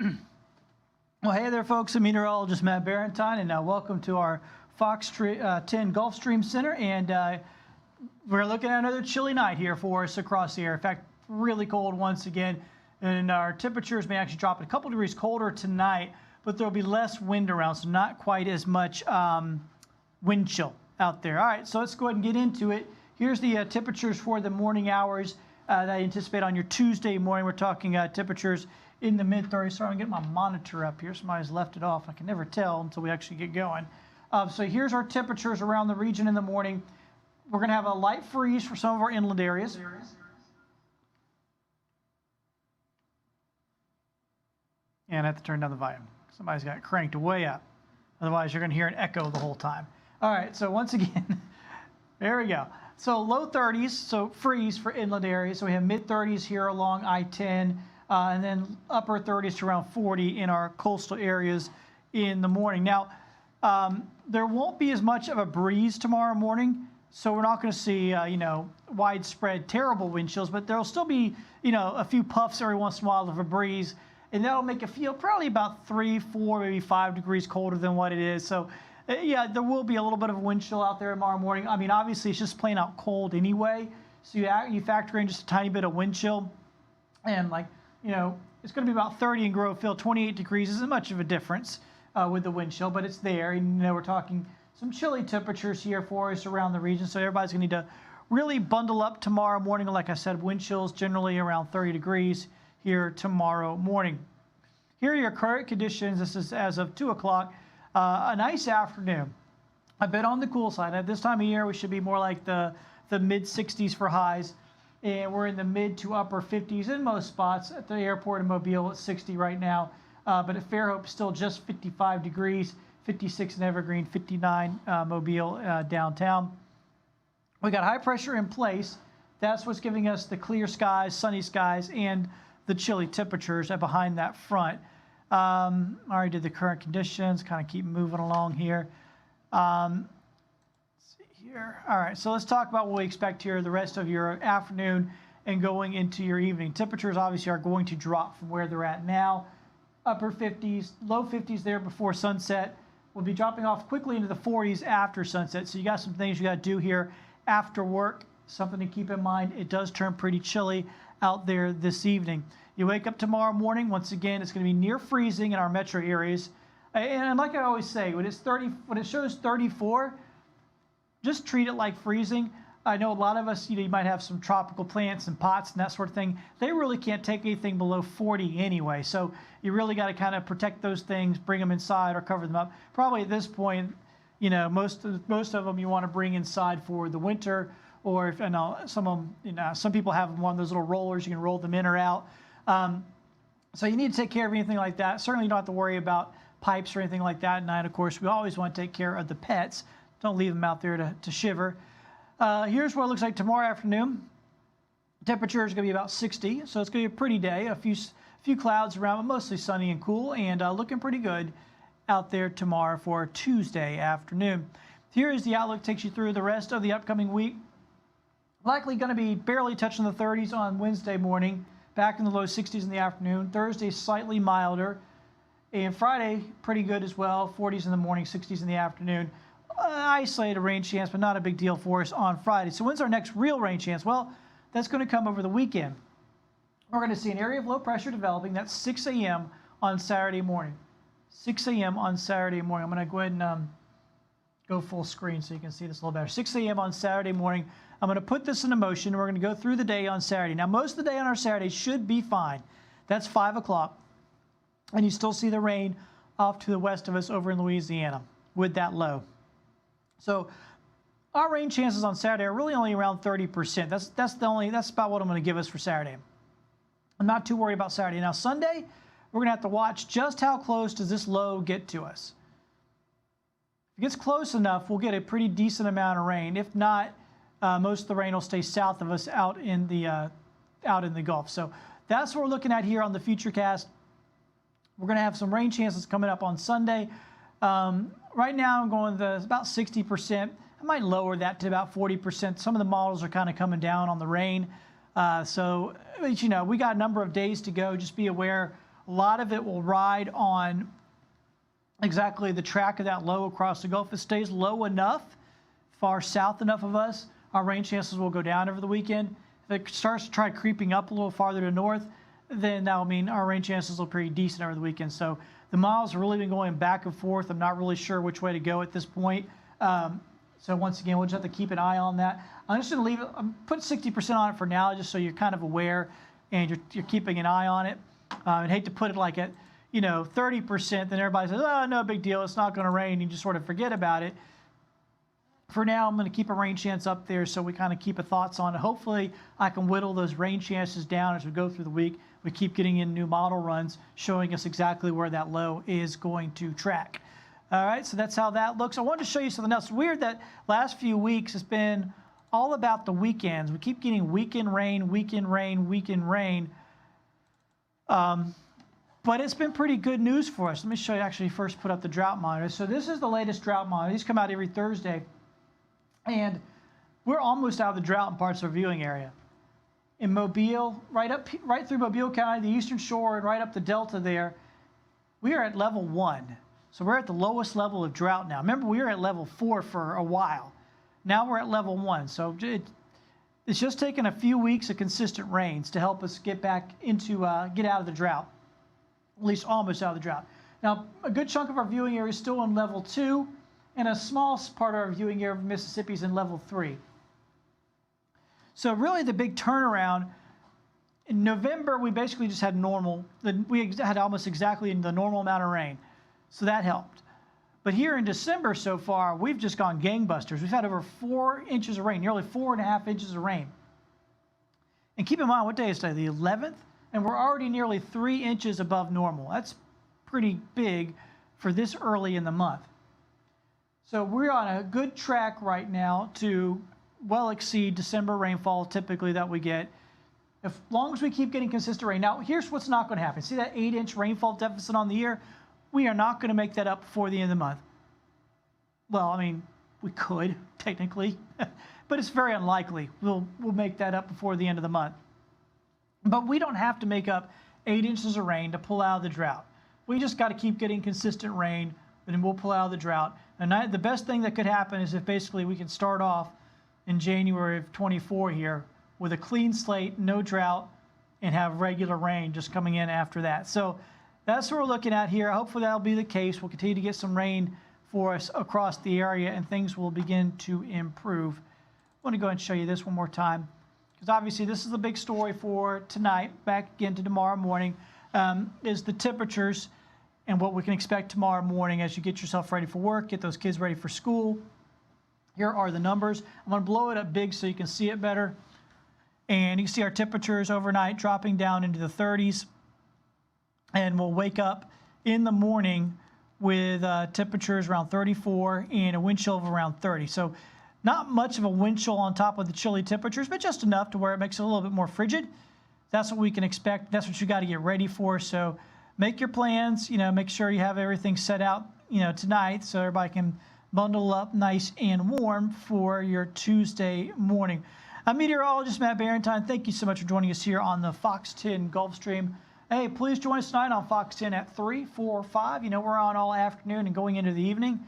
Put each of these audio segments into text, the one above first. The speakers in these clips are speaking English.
Well, hey there, folks. I'm Meteorologist Matt Barrentine, and welcome to our Fox 10 Gulfstream Center. And we're looking at another chilly night here for us across the air. In fact, really cold once again, and our temperatures may actually drop a couple degrees colder tonight, but there'll be less wind around, so not quite as much wind chill out there. All right, so let's go ahead and get into it. Here's the temperatures for the morning hours that I anticipate on your Tuesday morning. We're talking temperatures in the mid-30s. Sorry, I'm getting my monitor up here. Somebody's left it off. I can never tell until we actually get going. So here's our temperatures around the region in the morning. We're going to have a light freeze for some of our inland areas. And I have to turn down the volume. Somebody's got it cranked way up. Otherwise, you're going to hear an echo the whole time. All right, so once again, there we go. So low 30s, so freeze for inland areas. So we have mid-30s here along I-10. And then upper 30s to around 40 in our coastal areas in the morning. Now, there won't be as much of a breeze tomorrow morning, so we're not going to see, widespread terrible wind chills, but there'll still be, a few puffs every once in a while of a breeze, and that'll make it feel probably about 3, 4, maybe 5 degrees colder than what it is. So, yeah, there will be a little bit of a wind chill out there tomorrow morning. I mean, obviously, it's just plain out cold anyway, so you factor in just a tiny bit of wind chill, and it's going to be about 30 in Grove Field. 28 degrees isn't much of a difference with the wind chill, but it's there. And, we're talking some chilly temperatures here for us around the region, so everybody's going to need to really bundle up tomorrow morning. Like I said, wind chills generally around 30 degrees here tomorrow morning. Here are your current conditions. This is as of 2 o'clock. A nice afternoon. A bit on the cool side. At this time of year, we should be more like the mid-60s for highs. And we're in the mid to upper 50s in most spots. At the airport in Mobile, it's 60 right now. But at Fairhope, still just 55 degrees, 56 in Evergreen, 59 Mobile downtown. We got high pressure in place. That's what's giving us the clear skies, sunny skies, and the chilly temperatures behind that front. I already did the current conditions, kind of keep moving along here. Here. All right, so let's talk about what we expect here the rest of your afternoon and going into your evening. Temperatures obviously are going to drop from where they're at now. Upper 50s, low 50s there before sunset. We'll be dropping off quickly into the 40s after sunset. So you got some things you got to do here after work. Something to keep in mind. It does turn pretty chilly out there this evening. You wake up tomorrow morning. Once again, it's going to be near freezing in our metro areas. And like I always say, when it shows 34, just treat it like freezing. I know a lot of us, you might have some tropical plants and pots and that sort of thing. They really can't take anything below 40 anyway. So you really got to kind of protect those things, bring them inside or cover them up. Probably at this point, most of them you want to bring inside for the winter, or if some people have one of those little rollers, you can roll them in or out. So you need to take care of anything like that. Certainly you don't have to worry about pipes or anything like that at night. Of course, we always want to take care of the pets. Don't leave them out there to shiver. Here's what it looks like tomorrow afternoon. Temperature is going to be about 60, so it's going to be a pretty day. A few clouds around, but mostly sunny and cool, and looking pretty good out there tomorrow for Tuesday afternoon. Here is the outlook. Takes you through the rest of the upcoming week. Likely going to be barely touching the 30s on Wednesday morning, back in the low 60s in the afternoon. Thursday, slightly milder. And Friday, pretty good as well. 40s in the morning, 60s in the afternoon. Isolated rain chance, but not a big deal for us on Friday. So when's our next real rain chance? Well, that's going to come over the weekend. We're going to see an area of low pressure developing. That's 6 a.m. on Saturday morning. 6 a.m. on Saturday morning. I'm going to go ahead and go full screen so you can see this a little better. 6 a.m. on Saturday morning. I'm going to put this into motion, and we're going to go through the day on Saturday. Now, most of the day on our Saturday should be fine. That's 5 o'clock. And you still see the rain off to the west of us over in Louisiana with that low. So our rain chances on Saturday are really only around 30%. That's about what I'm going to give us for Saturday. I'm not too worried about Saturday. Now Sunday, we're going to have to watch just how close does this low get to us. If it gets close enough, we'll get a pretty decent amount of rain. If not, most of the rain will stay south of us out in the Gulf. So that's what we're looking at here on the Futurecast. We're going to have some rain chances coming up on Sunday. Right now, I'm going to about 60%. I might lower that to about 40%. Some of the models are kind of coming down on the rain. So, we got a number of days to go. Just be aware A lot of it will ride on exactly the track of that low across the Gulf. If it stays low enough, far south enough of us, our rain chances will go down over the weekend. If it starts to try creeping up a little farther to north, then that will mean our rain chances look pretty decent over the weekend. So the models have really been going back and forth. I'm not really sure which way to go at this point. So once again, we'll just have to keep an eye on that. I'm just going to leave it, put 60% on it for now, just so you're kind of aware and you're keeping an eye on it. I'd hate to put it like at 30%, then everybody says, oh, no big deal, it's not going to rain. You just sort of forget about it. For now, I'm going to keep a rain chance up there so we kind of keep a thoughts on it. Hopefully, I can whittle those rain chances down as we go through the week. We keep getting in new model runs showing us exactly where that low is going to track. All right, so that's how that looks. I wanted to show you something else. It's weird that last few weeks has been all about the weekends. We keep getting weekend rain, weekend rain, weekend rain. But it's been pretty good news for us. Let me show you, actually first put up the drought monitor. So this is the latest drought monitor. These come out every Thursday. And we're almost out of the drought in parts of our viewing area. In Mobile, right through Mobile County, the Eastern Shore, and right up the Delta there, we are at level 1. So we're at the lowest level of drought now. Remember, we were at level 4 for a while. Now we're at level 1. So it's just taken a few weeks of consistent rains to help us get back into, get out of the drought, at least almost out of the drought. Now, a good chunk of our viewing area is still in level 2. And a small part of our viewing area of Mississippi is in level 3. So really the big turnaround, in November we basically just had normal, we had almost exactly the normal amount of rain. So that helped. But here in December so far, we've just gone gangbusters. We've had over 4 inches of rain, nearly 4.5 inches of rain. And keep in mind, what day is today? The 11th? And we're already nearly 3 inches above normal. That's pretty big for this early in the month. So we're on a good track right now to well exceed December rainfall typically that we get, as long as we keep getting consistent rain. Now, here's what's not going to happen. See that 8-inch rainfall deficit on the year? We are not going to make that up before the end of the month. Well, I mean, we could, technically, but it's very unlikely we'll make that up before the end of the month. But we don't have to make up 8 inches of rain to pull out of the drought. We just got to keep getting consistent rain, and then we'll pull out of the drought. And the best thing that could happen is if basically we can start off in January of 24 here with a clean slate, no drought, and have regular rain just coming in after that. So that's what we're looking at here. Hopefully that'll be the case. We'll continue to get some rain for us across the area, and things will begin to improve. I want to go ahead and show you this one more time, because obviously this is the big story for tonight, back again to tomorrow morning, is the temperatures and what we can expect tomorrow morning as you get yourself ready for work, get those kids ready for school. Here are the numbers. I'm going to blow it up big so you can see it better. And you can see our temperatures overnight dropping down into the 30s. And we'll wake up in the morning with temperatures around 34 and a wind chill of around 30. So not much of a wind chill on top of the chilly temperatures, but just enough to where it makes it a little bit more frigid. That's what we can expect. That's what you got to get ready for. So make your plans, make sure you have everything set out, tonight so everybody can bundle up nice and warm for your Tuesday morning. I'm Meteorologist Matt Barrentine. Thank you so much for joining us here on the Fox 10 Gulfstream. Hey, please join us tonight on Fox 10 at 3, 4, 5. We're on all afternoon and going into the evening.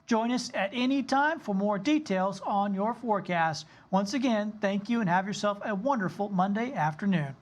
Join us at any time for more details on your forecast. Once again, thank you and have yourself a wonderful Monday afternoon.